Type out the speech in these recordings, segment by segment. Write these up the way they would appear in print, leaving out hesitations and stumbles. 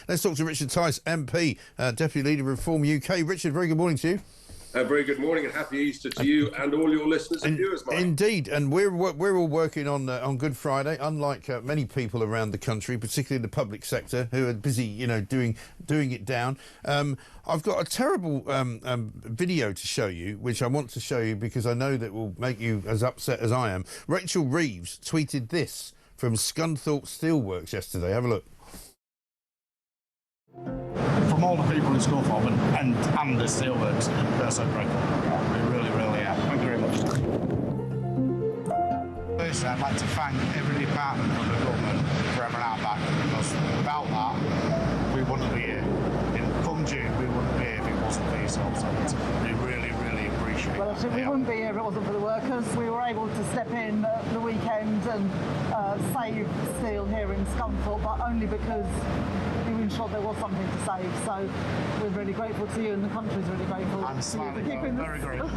Let's talk to Richard Tice, MP, Deputy Leader of Reform UK. Richard, very good morning to you. Very good morning and happy Easter to you and all your listeners and viewers, Mike. Indeed, and we're all working on Good Friday, unlike many people around the country, particularly the public sector, who are busy, doing it down. I've got a terrible video to show you, which I want to show you because I know that will make you as upset as I am. Rachel Reeves tweeted this from Scunthorpe Steelworks yesterday. Have a look. From all the people in Scunthorpe and the steelworks, they're so grateful. We really, really are. Thank you very much. Firstly, I'd like to thank every department of the government for having our back, because without that, we wouldn't be here. Come June, we wouldn't be here if it wasn't for yourselves. So we really, really appreciate it. Well, actually, we wouldn't be here if it wasn't for the workers. We were able to step in the weekend and save steel here in Scunthorpe, but only because we ensured there was something to save. So we're really grateful to you, and the country's really grateful. I'm smiling. Very grateful.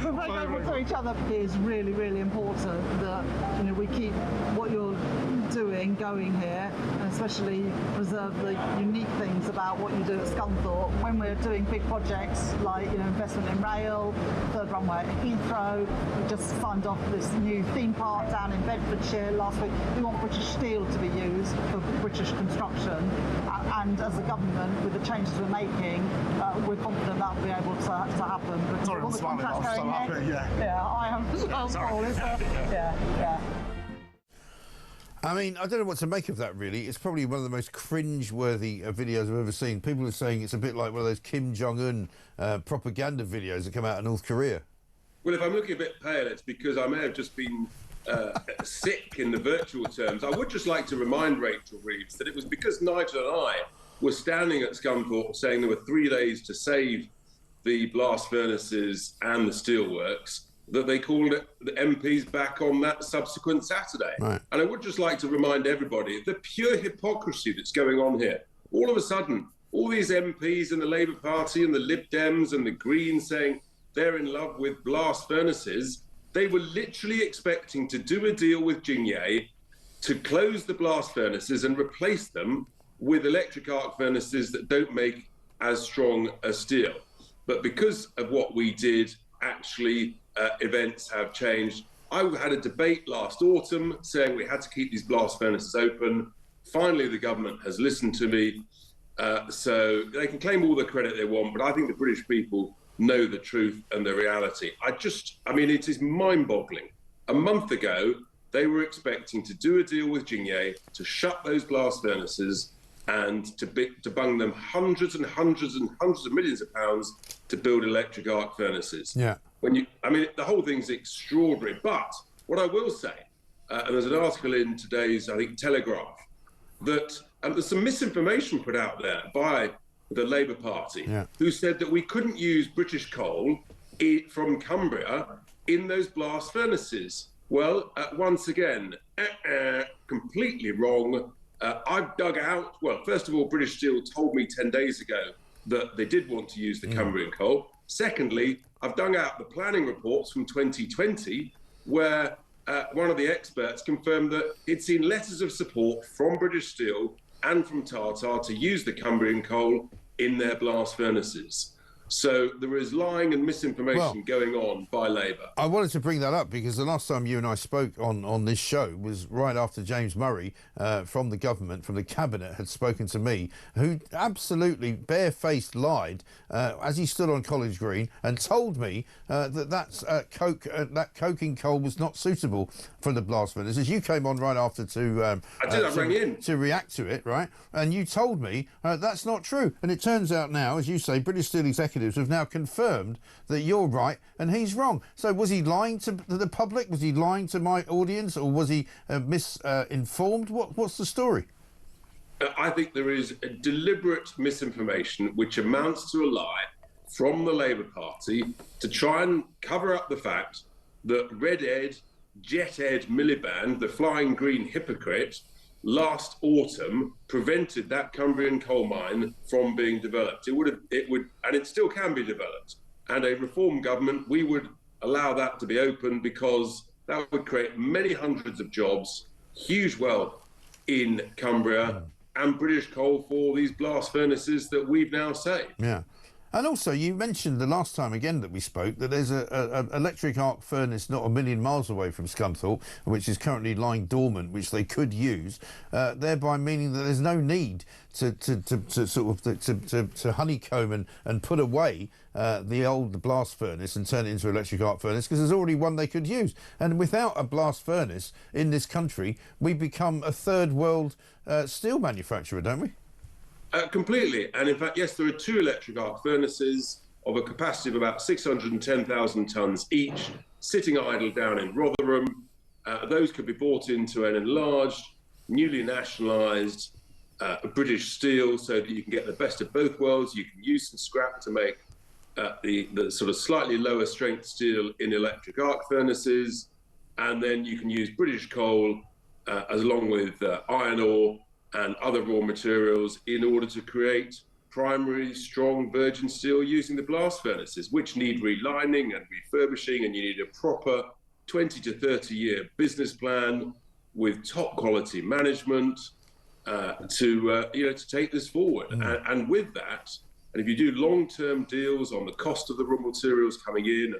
We're very grateful to each other. It is really, really important that we keep what you're doing going here, and especially preserve the unique things about what you do at Scunthorpe. When we're doing big projects like investment in rail, third runway at Heathrow, we just signed off this new theme park down in Bedfordshire last week. We want British steel to be used for British construction, and as a government, with the changes we're making, we're confident that will be able to happen. But sorry, I'm smiling. I'm so happy. Yeah, I am. Yeah. I mean, I don't know what to make of that, really. It's probably one of the most cringe-worthy videos I've ever seen. People are saying it's a bit like one of those Kim Jong-un propaganda videos that come out of North Korea. Well, if I'm looking a bit pale, it's because I may have just been sick in the virtual terms. I would just like to remind Rachel Reeves that it was because Nigel and I were standing at Scunthorpe saying there were 3 days to save the blast furnaces and the steelworks, that they called it the MPs back on that subsequent Saturday. Right. And I would just like to remind everybody of the pure hypocrisy that's going on here. All of a sudden, all these MPs in the Labour Party and the Lib Dems and the Greens saying they're in love with blast furnaces. They were literally expecting to do a deal with Jingye to close the blast furnaces and replace them with electric arc furnaces that don't make as strong a steel. But because of what we did, actually, events have changed. I had a debate last autumn saying we had to keep these blast furnaces open. Finally, the government has listened to me. So they can claim all the credit they want, but I think the British people know the truth and the reality. I mean, it is mind-boggling. A month ago, they were expecting to do a deal with Jingye to shut those blast furnaces and to bung them hundreds and hundreds and hundreds of millions of pounds to build electric arc furnaces. Yeah. The whole thing's extraordinary. But what I will say, and there's an article in today's, I think, Telegraph, that there's some misinformation put out there by the Labour Party, who said that we couldn't use British coal from Cumbria in those blast furnaces. Well, once again, completely wrong. I've dug out, well, first of all, British Steel told me 10 days ago that they did want to use the Cumbrian coal. Secondly, I've dug out the planning reports from 2020, where one of the experts confirmed that he'd seen letters of support from British Steel and from Tata to use the Cumbrian coal in their blast furnaces. So there is lying and misinformation going on by Labour. I wanted to bring that up because the last time you and I spoke on this show was right after James Murray from the government, from the cabinet, had spoken to me, who absolutely barefaced lied as he stood on College Green and told me that coking coal was not suitable for the blast furnaces. You came on right after to react to it, right? And you told me that's not true. And it turns out now, as you say, British Steel executives have now confirmed that you're right and he's wrong. So was he lying to the public? Was he lying to my audience, or was he misinformed? What's the story? I think there is a deliberate misinformation which amounts to a lie from the Labour Party to try and cover up the fact that Red Ed, Jet Ed Miliband, the flying green hypocrite, last autumn prevented that Cumbrian coal mine from being developed. It would, and it still can be developed. And a reform government, we would allow that to be open because that would create many hundreds of jobs, huge wealth in Cumbria, and British coal for these blast furnaces that we've now saved. Yeah. And also, you mentioned the last time again that we spoke that there's a electric arc furnace not a million miles away from Scunthorpe, which is currently lying dormant, which they could use, thereby meaning that there's no need to honeycomb and put away the old blast furnace and turn it into an electric arc furnace, because there's already one they could use. And without a blast furnace in this country, we become a third world steel manufacturer, don't we? Completely. And in fact, yes, there are 2 electric arc furnaces of a capacity of about 610,000 tonnes each, sitting idle down in Rotherham. Those could be bought into an enlarged, newly nationalised British steel, so that you can get the best of both worlds. You can use some scrap to make the sort of slightly lower strength steel in electric arc furnaces, and then you can use British coal along with iron ore and other raw materials in order to create primary strong virgin steel using the blast furnaces, which need relining and refurbishing, and you need a proper 20 to 30 year business plan with top quality management to take this forward. And with that, and if you do long-term deals on the cost of the raw materials coming in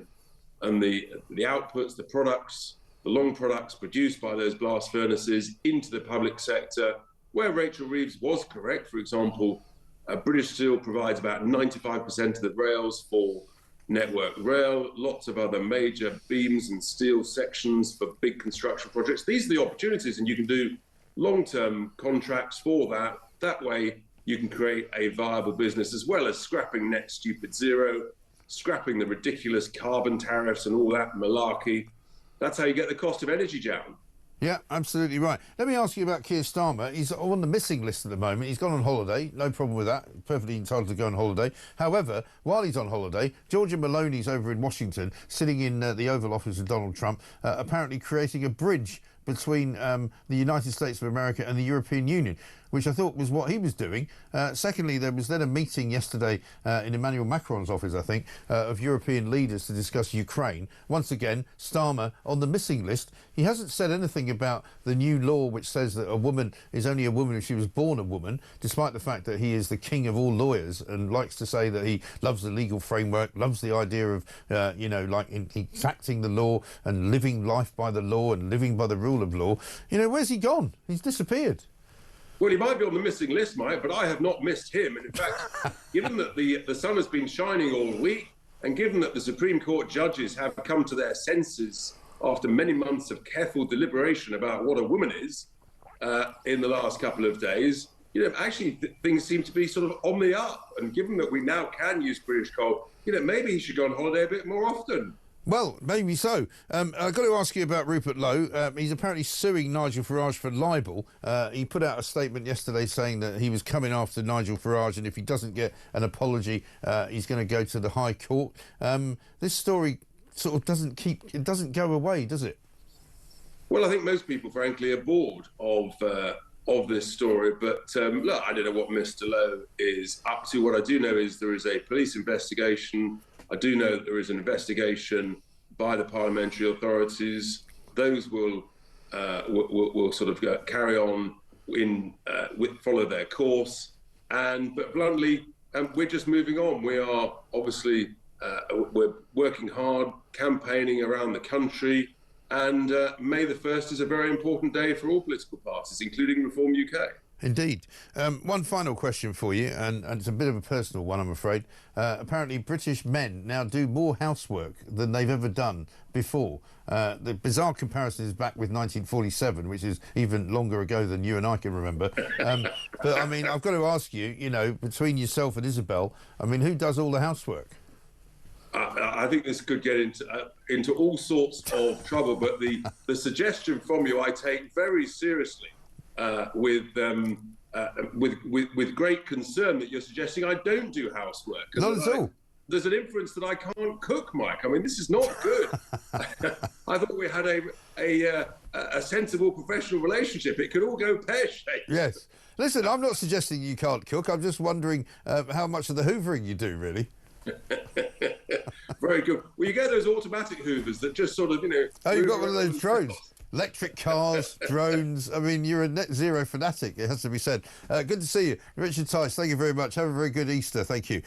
and the outputs, the products, the long products produced by those blast furnaces into the public sector, where Rachel Reeves was correct. For example, British Steel provides about 95% of the rails for Network Rail, lots of other major beams and steel sections for big construction projects. These are the opportunities, and you can do long-term contracts for that. That way, you can create a viable business, as well as scrapping net stupid zero, scrapping the ridiculous carbon tariffs and all that malarkey. That's how you get the cost of energy down. Yeah, absolutely right. Let me ask you about Keir Starmer. He's on the missing list at the moment. He's gone on holiday. No problem with that. Perfectly entitled to go on holiday. However, while he's on holiday, Georgia Maloney's over in Washington, sitting in the Oval Office of Donald Trump, apparently creating a bridge between the United States of America and the European Union, which I thought was what he was doing. Secondly, there was then a meeting yesterday in Emmanuel Macron's office, I think, of European leaders to discuss Ukraine. Once again, Starmer on the missing list. He hasn't said anything about the new law which says that a woman is only a woman if she was born a woman, despite the fact that he is the king of all lawyers and likes to say that he loves the legal framework, loves the idea of, exacting the law and living life by the law and living by the rule of law. Where's he gone? He's disappeared. Well, he might be on the missing list, Mike, but I have not missed him. And in fact, given that the sun has been shining all week, and given that the Supreme Court judges have come to their senses after many months of careful deliberation about what a woman is in the last couple of days, things seem to be sort of on the up. And given that we now can use British coal, maybe he should go on holiday a bit more often. Well, maybe so. I've got to ask you about Rupert Lowe. He's apparently suing Nigel Farage for libel. He put out a statement yesterday saying that he was coming after Nigel Farage, and if he doesn't get an apology, he's going to go to the High Court. This story sort of doesn't go away, does it? Well, I think most people, frankly, are bored of this story. But look, I don't know what Mr. Lowe is up to. What I do know is there is a police investigation. I do know that there is an investigation by the parliamentary authorities. Those will sort of carry on follow their course. But bluntly, we're just moving on. We are obviously we're working hard, campaigning around the country, and May the 1st is a very important day for all political parties, including Reform UK. Indeed. One final question for you, and it's a bit of a personal one, I'm afraid. Apparently, British men now do more housework than they've ever done before. The bizarre comparison is back with 1947, which is even longer ago than you and I can remember. But, I mean, I've got to ask you, between yourself and Isabel, I mean, who does all the housework? I think this could get into all sorts of trouble, but the suggestion from you I take very seriously. With great concern that you're suggesting I don't do housework. Not at all. There's an inference that I can't cook, Mike. I mean, this is not good. I thought we had a sensible professional relationship. It could all go pear-shaped. Yes. Listen, I'm not suggesting you can't cook. I'm just wondering how much of the hoovering you do, really. Very good. Well, you get those automatic hoovers that just sort of, Oh, you've got one of those drones. Electric cars, drones. I mean, you're a net zero fanatic, it has to be said. Good to see you. Richard Tice, thank you very much. Have a very good Easter. Thank you.